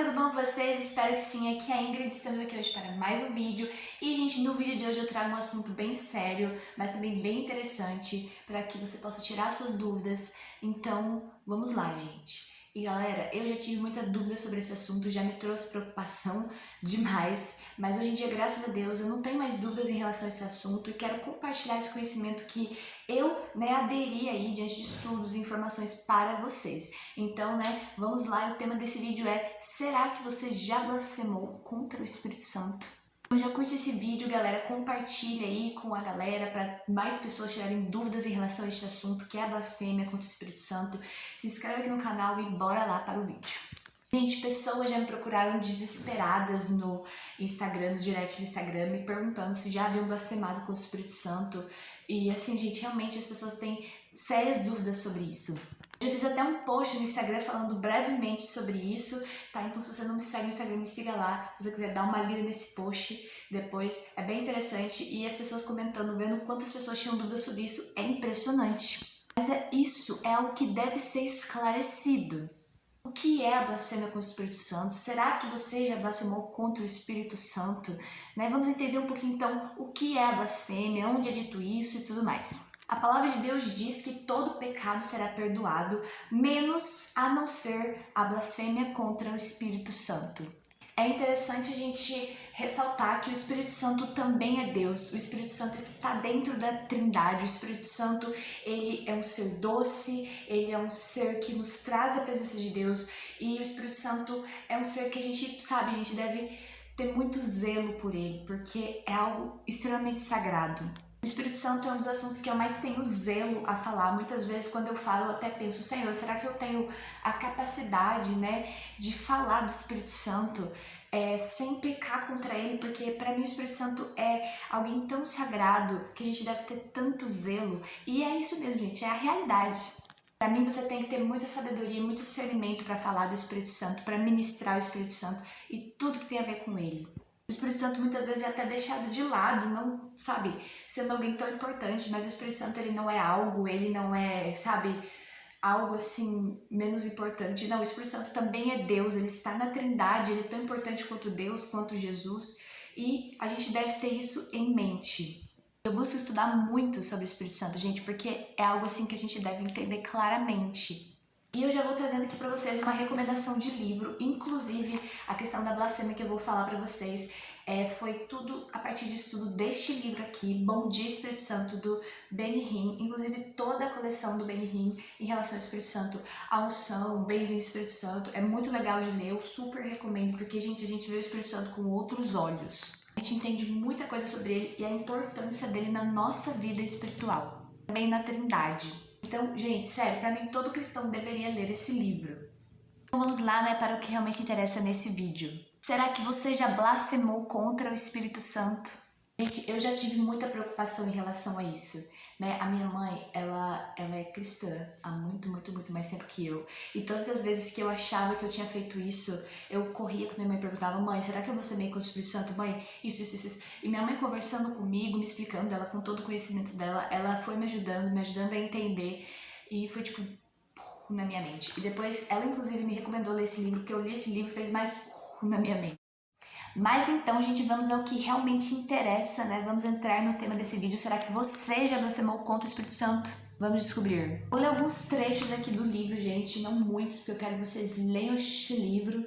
tudo bom com vocês? Espero que sim, aqui é a Ingrid, estamos aqui hoje para mais um vídeo. E, gente, no vídeo de hoje eu trago um assunto bem sério, mas também bem interessante, para que você possa tirar suas dúvidas. Então, vamos lá, gente. E galera, eu já tive muita dúvida sobre esse assunto, já me trouxe preocupação demais, mas hoje em dia, graças a Deus, eu não tenho mais dúvidas em relação a esse assunto e quero compartilhar esse conhecimento que eu, aderi aí diante de estudos e informações para vocês. Então, vamos lá, o tema desse vídeo é: será que você já blasfemou contra o Espírito Santo? Então já curte esse vídeo, galera, compartilha aí com a galera para mais pessoas tirarem dúvidas em relação a este assunto, que é a blasfêmia contra o Espírito Santo. Se inscreve aqui no canal e bora lá para o vídeo. Gente, pessoas já me procuraram desesperadas no Instagram, no direct do Instagram, me perguntando se já haviam blasfemado contra o Espírito Santo. E assim, gente, realmente as pessoas têm sérias dúvidas sobre isso. Eu já fiz até um post no Instagram falando brevemente sobre isso, tá? Então se você não me segue no Instagram, me siga lá. Se você quiser dar uma lida nesse post depois, é bem interessante. E as pessoas comentando, vendo quantas pessoas tinham dúvidas sobre isso, é impressionante. Mas isso é algo que deve ser esclarecido. O que é a blasfêmia contra o Espírito Santo? Será que você já blasfemou contra o Espírito Santo? Vamos entender um pouquinho então o que é a blasfêmia, onde é dito isso e tudo mais. A palavra de Deus diz que todo pecado será perdoado, menos a não ser a blasfêmia contra o Espírito Santo. É interessante a gente ressaltar que o Espírito Santo também é Deus. O Espírito Santo está dentro da Trindade. O Espírito Santo, ele é um ser doce, ele é um ser que nos traz a presença de Deus. E o Espírito Santo é um ser que a gente deve ter muito zelo por ele, porque é algo extremamente sagrado. O Espírito Santo é um dos assuntos que eu mais tenho zelo a falar. Muitas vezes quando eu falo, eu até penso: Senhor, será que eu tenho a capacidade, de falar do Espírito Santo sem pecar contra ele? Porque para mim o Espírito Santo é alguém tão sagrado que a gente deve ter tanto zelo. E é isso mesmo, gente, é a realidade. Para mim você tem que ter muita sabedoria, muito discernimento para falar do Espírito Santo, para ministrar o Espírito Santo e tudo que tem a ver com ele. O Espírito Santo muitas vezes é até deixado de lado, não, sendo alguém tão importante, mas o Espírito Santo ele não é algo, ele não é, algo assim menos importante. Não, o Espírito Santo também é Deus, ele está na Trindade, ele é tão importante quanto Deus, quanto Jesus, e a gente deve ter isso em mente. Eu busco estudar muito sobre o Espírito Santo, gente, porque é algo assim que a gente deve entender claramente. E eu já vou trazendo aqui para vocês uma recomendação de livro, inclusive a questão da blasfêmia que eu vou falar para vocês foi tudo a partir de estudo deste livro aqui, Bom Dia Espírito Santo, do Benny Hinn, inclusive toda a coleção do Benny Hinn em relação ao Espírito Santo, a unção, Bem-vindo Espírito Santo, é muito legal de ler, eu super recomendo, porque a gente vê o Espírito Santo com outros olhos. A gente entende muita coisa sobre ele e a importância dele na nossa vida espiritual, também na Trindade. Então, gente, sério, para mim todo cristão deveria ler esse livro. Então vamos lá, para o que realmente interessa nesse vídeo. Será que você já blasfemou contra o Espírito Santo? Gente, eu já tive muita preocupação em relação a isso, A minha mãe, ela é cristã há muito mais tempo que eu. E todas as vezes que eu achava que eu tinha feito isso, eu corria pra minha mãe e perguntava: mãe, será que eu blasfemei contra o Espírito Santo? Mãe, isso. E minha mãe conversando comigo, me explicando, ela com todo o conhecimento dela, ela foi me ajudando a entender. E foi na minha mente. E depois ela inclusive me recomendou ler esse livro, porque eu li esse livro e fez mais na minha mente. Mas então, gente, vamos ao que realmente interessa, Vamos entrar no tema desse vídeo. Será que você já blasfemou contra o Espírito Santo? Vamos descobrir. Vou ler alguns trechos aqui do livro, gente, não muitos, porque eu quero que vocês leiam este livro,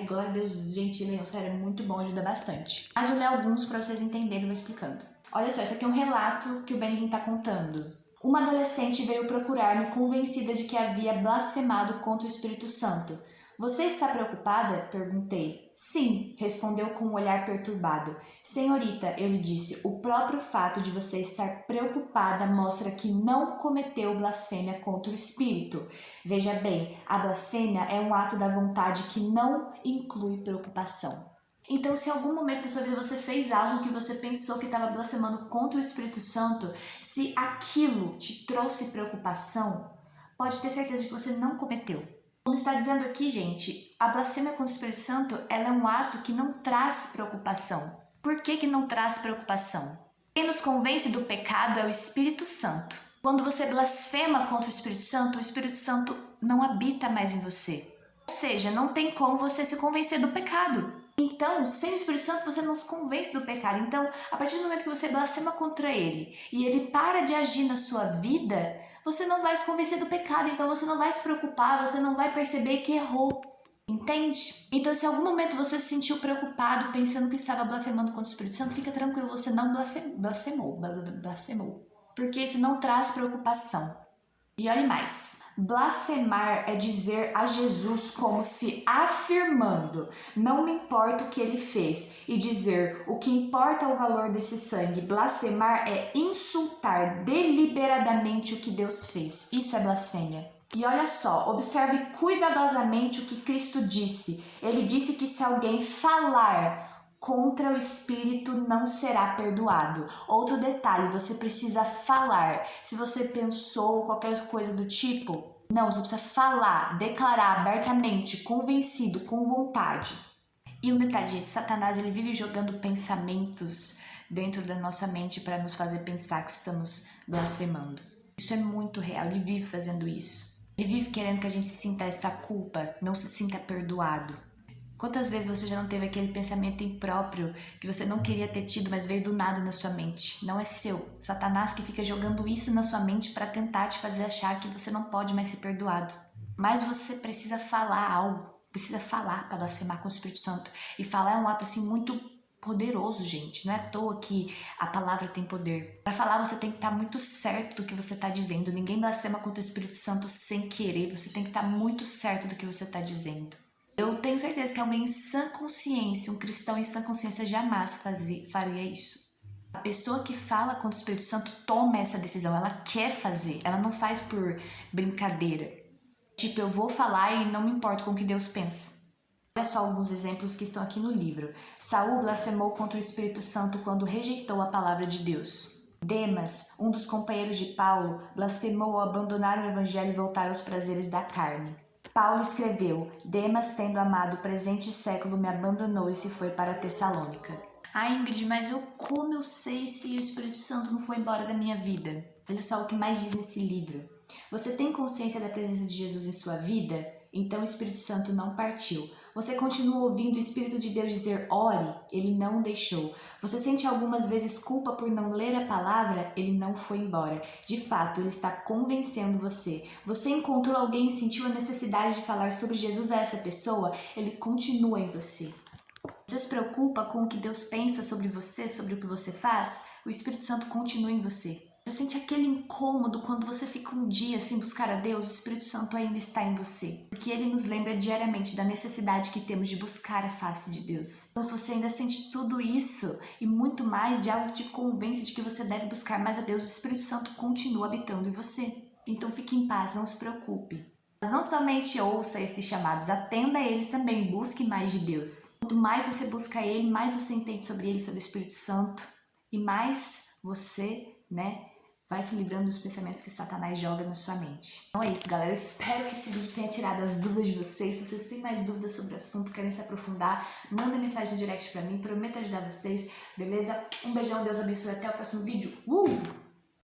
Glória a Deus, gente, leiam, sério, é muito bom, ajuda bastante. Mas eu vou ler alguns para vocês entenderem e vou explicando. Olha só, esse aqui é um relato que o Benny Hinn tá contando. Uma adolescente veio procurar-me convencida de que havia blasfemado contra o Espírito Santo. Você está preocupada? Perguntei. Sim, respondeu com um olhar perturbado. Senhorita, eu lhe disse, o próprio fato de você estar preocupada mostra que não cometeu blasfêmia contra o Espírito. Veja bem, a blasfêmia é um ato da vontade que não inclui preocupação. Então, se em algum momento da sua vida você fez algo que você pensou que estava blasfemando contra o Espírito Santo, se aquilo te trouxe preocupação, pode ter certeza de que você não cometeu. Como está dizendo aqui, gente, a blasfêmia contra o Espírito Santo ela é um ato que não traz preocupação. Por que não traz preocupação? Quem nos convence do pecado é o Espírito Santo. Quando você blasfema contra o Espírito Santo não habita mais em você. Ou seja, não tem como você se convencer do pecado. Então, sem o Espírito Santo, você não se convence do pecado. Então, a partir do momento que você blasfema contra ele e ele para de agir na sua vida, você não vai se convencer do pecado. Então, você não vai se preocupar, você não vai perceber que errou. Entende? Então, se em algum momento você se sentiu preocupado, pensando que estava blasfemando contra o Espírito Santo, fica tranquilo, você não blasfemou. Porque isso não traz preocupação. E olhe mais, blasfemar é dizer a Jesus como se afirmando, não me importa o que ele fez, e dizer o que importa é o valor desse sangue. Blasfemar é insultar deliberadamente o que Deus fez. Isso é blasfêmia. E olha só, observe cuidadosamente o que Cristo disse. Ele disse que se alguém falar contra o Espírito não será perdoado. Outro detalhe, você precisa falar. Se você pensou qualquer coisa do tipo, não, você precisa falar, declarar abertamente, convencido, com vontade. E um detalhe, gente, Satanás ele vive jogando pensamentos dentro da nossa mente para nos fazer pensar que estamos blasfemando. Isso é muito real, ele vive fazendo isso. Ele vive querendo que a gente sinta essa culpa, não se sinta perdoado. Quantas vezes você já não teve aquele pensamento impróprio que você não queria ter tido, mas veio do nada na sua mente? Não é seu. Satanás que fica jogando isso na sua mente para tentar te fazer achar que você não pode mais ser perdoado. Mas você precisa falar algo. Precisa falar para blasfemar com o Espírito Santo. E falar é um ato assim muito poderoso, gente. Não é à toa que a palavra tem poder. Para falar você tem que estar muito certo do que você está dizendo. Ninguém blasfema contra o Espírito Santo sem querer. Você tem que estar muito certo do que você está dizendo. Eu tenho certeza que alguém em sã consciência, um cristão em sã consciência, jamais faria isso. A pessoa que fala contra o Espírito Santo toma essa decisão, ela quer fazer, ela não faz por brincadeira. Tipo, eu vou falar e não me importo com o que Deus pensa. Olha só alguns exemplos que estão aqui no livro. Saul blasfemou contra o Espírito Santo quando rejeitou a palavra de Deus. Demas, um dos companheiros de Paulo, blasfemou ao abandonar o evangelho e voltar aos prazeres da carne. Paulo escreveu, Demas, tendo amado o presente século, me abandonou e se foi para Tessalônica. Ah, Ingrid, mas como eu sei se o Espírito Santo não foi embora da minha vida? Olha só o que mais diz nesse livro. Você tem consciência da presença de Jesus em sua vida? Então o Espírito Santo não partiu. Você continua ouvindo o Espírito de Deus dizer, ore? Ele não deixou. Você sente algumas vezes culpa por não ler a palavra? Ele não foi embora. De fato, ele está convencendo você. Você encontrou alguém e sentiu a necessidade de falar sobre Jesus a essa pessoa? Ele continua em você. Você se preocupa com o que Deus pensa sobre você, sobre o que você faz? O Espírito Santo continua em você. Você sente aquele incômodo quando você fica um dia sem buscar a Deus, o Espírito Santo ainda está em você. Porque ele nos lembra diariamente da necessidade que temos de buscar a face de Deus. Então se você ainda sente tudo isso e muito mais de algo que te convence de que você deve buscar mais a Deus, o Espírito Santo continua habitando em você. Então fique em paz, não se preocupe. Mas não somente ouça esses chamados, atenda a eles também, busque mais de Deus. Quanto mais você busca Ele, mais você entende sobre Ele, sobre o Espírito Santo. E mais você, vai se livrando dos pensamentos que Satanás joga na sua mente. Então é isso, galera. Eu espero que esse vídeo tenha tirado as dúvidas de vocês. Se vocês têm mais dúvidas sobre o assunto, querem se aprofundar, manda mensagem no direct pra mim. Prometo ajudar vocês, beleza? Um beijão, Deus abençoe. Até o próximo vídeo.